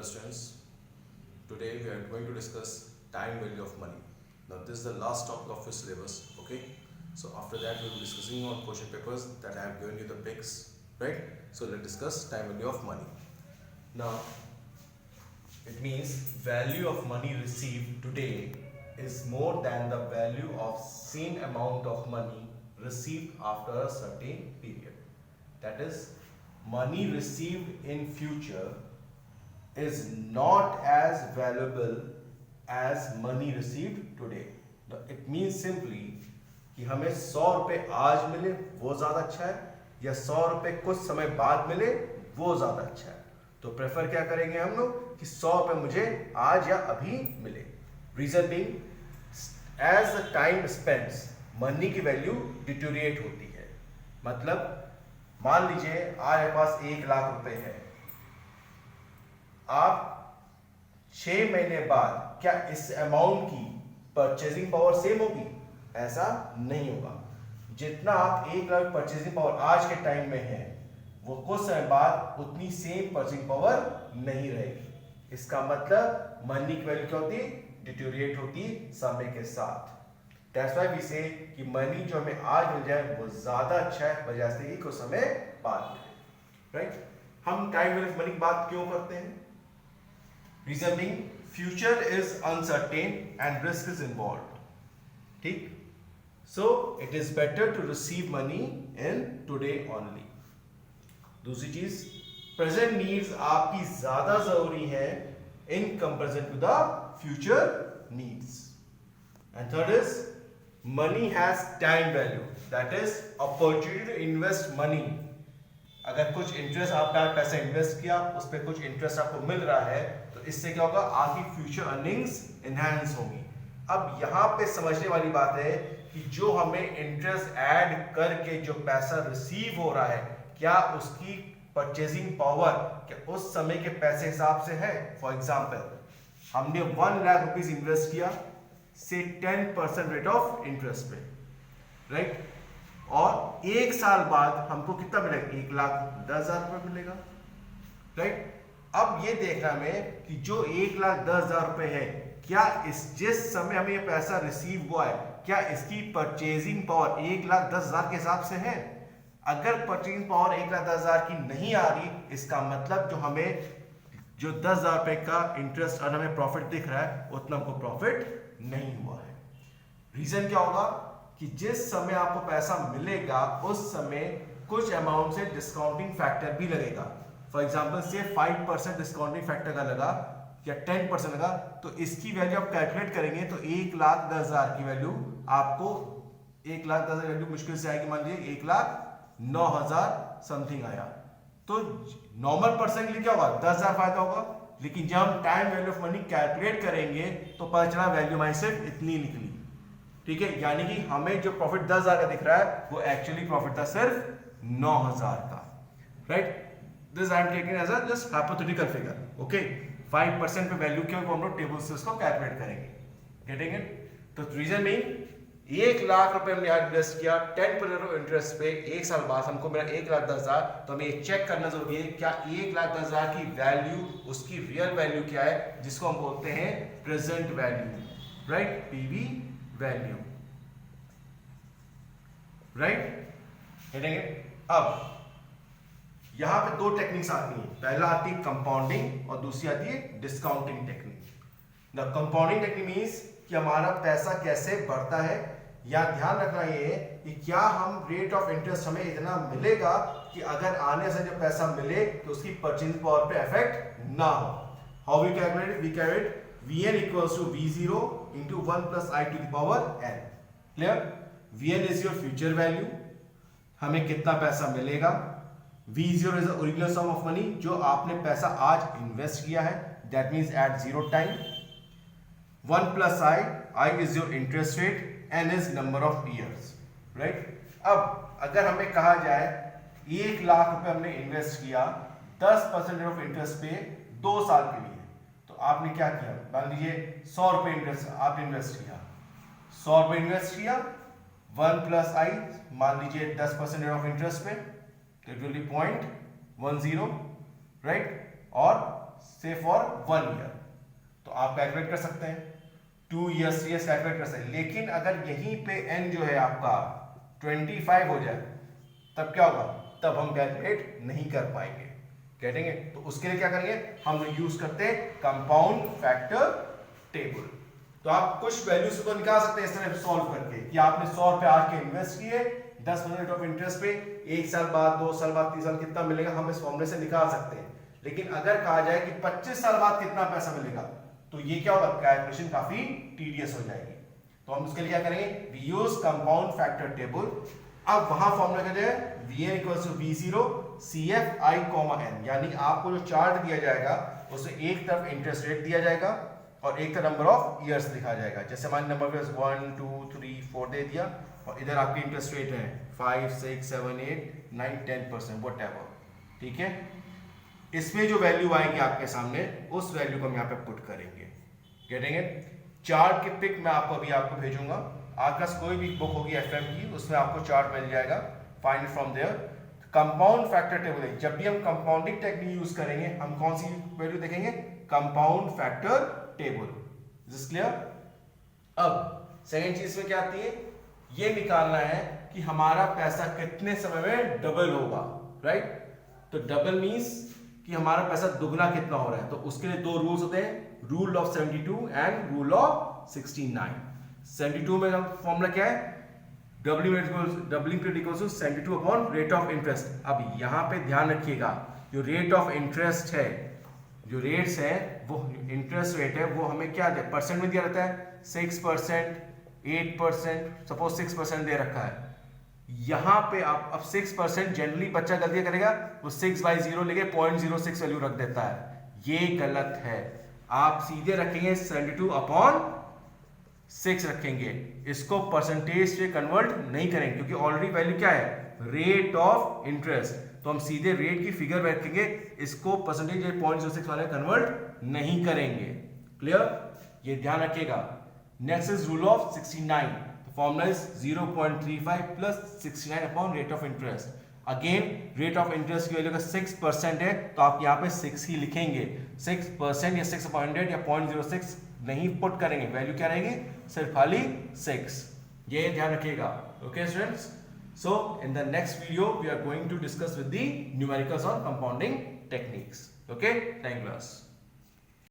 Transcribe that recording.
students, today we are going to discuss time value of money. Now this is the last topic of your syllabus, okay? So after that we will be discussing on question papers that I have given you the picks, right? So let's discuss time value of money. Now it means value of money received today is more than the value of same amount of money received after a certain period. That is, money received in future is not as valuable as money received today. It means simply कि हमें 100 रुपये आज मिले वो ज़्यादा अच्छा है या 100 रुपये कुछ समय बाद मिले वो ज़्यादा अच्छा है. तो प्रेफर क्या करेंगे हम लोग कि 100 रुपये मुझे आज या अभी मिले. Reason being as the time spends money की वैल्यू डिटोरिएट होती है. मतलब मान लीजिए आज मेरे पास 1 लाख रुपए है, आप 6 महीने बाद क्या इस अमाउंट की परचेजिंग पावर सेम होगी? ऐसा नहीं होगा. जितना आप 1 लाख परचेजिंग पावर आज के टाइम में है वो कुछ समय बाद उतनी सेम परचेजिंग पावर नहीं रहेगी. इसका मतलब मनी की वैल्यू क्या होती है? डिटोरिएट होती है समय के साथ. That's why we say कि मनी जो हमें आज मिल जाए वो ज्यादा अच्छा है बजाय से कि कुछ समय बाद मिले. राइट? हम टाइम वैल्यू ऑफ मनी की बात क्यों करते हैं? Reason being future is uncertain and risk is involved. ठीक? So it is better to receive money in today only. दूसरी चीज, प्रेजेंट नीड्स आपकी ज्यादा जरूरी है in comparison to the future needs. And third is money has time value, that is opportunity to invest money. अगर कुछ interest आपने पैसा इन्वेस्ट किया उस पर कुछ इंटरेस्ट आपको मिल रहा है तो इससे क्या होगा? आपकी फ्यूचर अर्निंग्स एनहांस होंगी. अब यहाँ पे समझने वाली बात है कि जो हमें इंटरेस्ट ऐड करके जो पैसा रिसीव हो रहा है क्या उसकी परचेजिंग पावर क्या उस समय के पैसे हिसाब से है? फॉर एग्जाम्पल हमने 1 लाख रुपीज इन्वेस्ट किया से 10% रेट ऑफ इंटरेस्ट पे, राइट? और 1 साल बाद हमको कितना मिलेगा? 1,10,000 रुपये मिलेगा, राइट? अब ये देखना हमें कि जो 1,10,000 रुपये है क्या जिस समय हमें ये पैसा रिसीव हुआ है क्या इसकी परचेजिंग पावर 1,10,000 के हिसाब से है? अगर परचेजिंग पावर 1,10,000 की नहीं आ रही इसका मतलब जो 10,000 रुपये का इंटरेस्ट और हमें प्रॉफिट दिख रहा है उतना हमको प्रॉफिट नहीं हुआ है. रीजन क्या होगा कि जिस समय आपको पैसा मिलेगा उस समय कुछ अमाउंट से डिस्काउंटिंग फैक्टर भी लगेगा. फॉर एग्जांपल से 5% डिस्काउंटिंग फैक्टर का लगा या 10% लगा तो इसकी वैल्यू आप कैलकुलेट करेंगे तो 1,10,000 की वैल्यू आपको 1,10,000 वैल्यू मुश्किल से आएगी. मान लीजिए 1,09,000 समथिंग आया तो नॉर्मल पर्सन के लिए क्या होगा? 10,000 फायदा होगा. लेकिन जब हम time value of money calculate करेंगे तो पता चला वैल्यू हमारी सिर्फ इतनी निकली. ठीक है, यानी कि हमें जो प्रॉफिट 10,000 का दिख रहा है वो एक्चुअली प्रॉफिट था सिर्फ 9,000 का. Right? This I am taking as a just hypothetical figure. Okay, 5% पे वैल्यू क्या हम लोग टेबल से उसको कैलकुलेट करेंगे. Getting it? तो रीजन में 1 लाख रुपए हमने इन्वेस्ट किया 10% ऑफ इंटरेस्ट पे 1 साल बाद हमको मेरा 1,10,000. तो हमें ये चेक करना जरूरी है क्या 1,10,000 की वैल्यू उसकी रियल वैल्यू क्या है जिसको हम बोलते हैं present value. Right? PV value. Right? अब यहां पे 2 टेक्निक्स आती हैं. पहला आती है कंपाउंडिंग और दूसरी आती है discounting technique. The compounding technique means कि हमारा पैसा कैसे बढ़ता है. या ध्यान रखना ये कि क्या हम रेट ऑफ इंटरेस्ट हमें इतना मिलेगा कि अगर आने से जो पैसा मिले तो उसकी परचेजिंग पावर पे इफेक्ट ना हो. How we calculate? We calculate Vn equals to V0 into 1 plus I to the power n. Clear? Vn is your future value. हमें कितना पैसा मिलेगा. V0 is the original sum of money जो आपने पैसा आज इन्वेस्ट किया है. That means at 0 time. 1 plus I is your interest rate, n is number of years. Right? अब अगर हमें कहा जाए 1 लाख रुपए हमने इन्वेस्ट किया 10% ऑफ इंटरेस्ट पे 2 साल के लिए तो आपने क्या किया? मान लीजिए 100 रुपए इंटरेस्ट आपने इन्वेस्ट किया. 100 रुपए इन्वेस्ट किया 1 plus I मान लीजिए 10% ऑफ इंटरेस्ट पे तो इट विल बी 0.10. राइट? और से फॉर 1 ईयर, तो आप कैलकुलेट कर सकते हैं 2 years 3 years कैलकुलेट कर सकते हैं। लेकिन अगर यहीं पे n जो है आपका 25 हो जाए तब क्या होगा, तब हम कैलकुलेट नहीं कर पाएंगे, कहेंगे। तो उसके लिए क्या करेंगे, हम यूज करते हैं कंपाउंड फैक्टर टेबल। तो आप कुछ वैल्यूज को निकाल सकते हैं इस तरह सॉल्व करके कि आपने 100 रुपए आज के इन्वेस्ट किए 10% रेट ऑफ इंटरेस्ट पे, 1 साल बाद 2 साल बाद 3 साल कितना मिलेगा हम इस फॉर्मूले से निकाल सकते हैं। लेकिन अगर कहा जाए कि 25 साल बाद कितना पैसा मिलेगा तो ये क्या होगा, कैलकुलेशन काफी टीडियस हो जाएगी। तो हम उसके लिए क्या करेंगे, we use compound factor table. अब वहां फॉर्मूला क्या है, Vn equals to V0 CFI, n, यानी आपको जो चार्ट दिया जाएगा उसमें एक तरफ इंटरेस्ट रेट दिया जाएगा और एक तरफ नंबर ऑफ ईयर्स लिखा जाएगा। जैसे हमारे नंबर 1 2 3 4 दे दिया और इधर आपके इंटरेस्ट रेट है 5 6 7 8 9 10% व्हाटएवर, ठीक है। इसमें जो वैल्यू आएगी आपके सामने उस वैल्यू को हम यहाँ पे पुट करेंगे, गेटिंग इट। चार्ट की पिक मैं आपको भेजूंगा, आपके पास कोई भी बुक होगी FM की उसमें आपको चार्ट मिल जाएगा, find from there. Compound factor table, जब भी हम कंपाउंडिंग टेक्निक यूज करेंगे हम कौन सी वैल्यू देखेंगे, compound factor table, this clear. अब सेकंड चीज में क्या आती है, ये निकालना है कि हमारा पैसा कितने समय में डबल होगा, राइट। तो डबल मींस कि हमारा पैसा दुगना कितना हो रहा है। तो उसके लिए 2 रूल्स होते हैं, rule of 72 and rule of 69। 72 में फॉर्मूला क्या है, doubling period equals to 72 upon rate of interest. अब यहां पे ध्यान रखिएगा, जो रेट ऑफ इंटरेस्ट है, जो रेट्स है वो इंटरेस्ट रेट है वो हमें क्या दे, परसेंट में दिया रहता है, 6%, 8%, सपोज 6% दे रखा है। यहां पे आप अब 6% जनरली बच्चा गलती करेगा, वो 6/0 लेके 0.06 वैल्यू रख देता है, ये गलत है। आप सीधे रखेंगे 72 अपॉन 6 रखेंगे, इसको परसेंटेज से कन्वर्ट नहीं करेंगे क्योंकि ऑलरेडी वैल्यू क्या है, रेट ऑफ इंटरेस्ट। तो हम सीधे रेट की फिगर रखेंगे, इसको परसेंटेज 0.06 वाले कन्वर्ट नहीं करेंगे, क्लियर, ये ध्यान रखिएगा। Next is rule of 69, formula is 0.35 plus 69 upon rate of interest. Again rate of interest की वैल्यू का 6% है तो आप यहाँ पे 6 ही लिखेंगे, 6% या 6/100 या 0.06 नहीं पुट करेंगे, वैल्यू क्या रहेगी, सिर्फ खाली 6, ये ध्यान रखिएगा। Okay students, so in the next video we are going to discuss with the numericals on compounding techniques. Okay, thank you class.